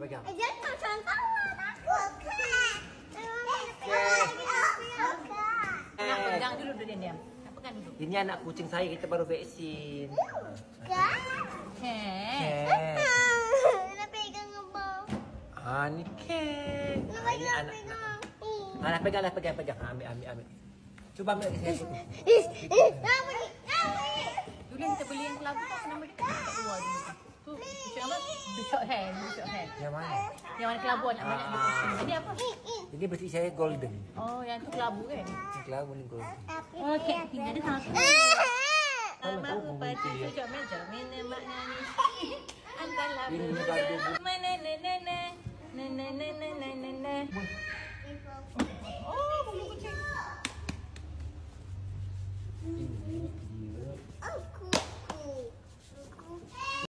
pegang. Jangan macam kawan aku. Nak pegang dulu dia. Nak pegang dulu. Ini anak kucing saya, kita baru vaksin. Nak pegang apa? Ni kek. Ini anak. Anak pegang. Ambil. Cuba ambil lagi saya. Dulu kita beli yang kelabu tu, nama dia tak keluar dulu. Tu, short hair. Yang mana? Yang mana kelabu anak banyak dia pusing. Jadi apa? Ini bersih saya golden. Oh, yang tu kelabu kan? Yang kelabu ni golden. Okey, jadi satu. Baru pada cucuk meja, mana maknanya? Antara mana. Oh,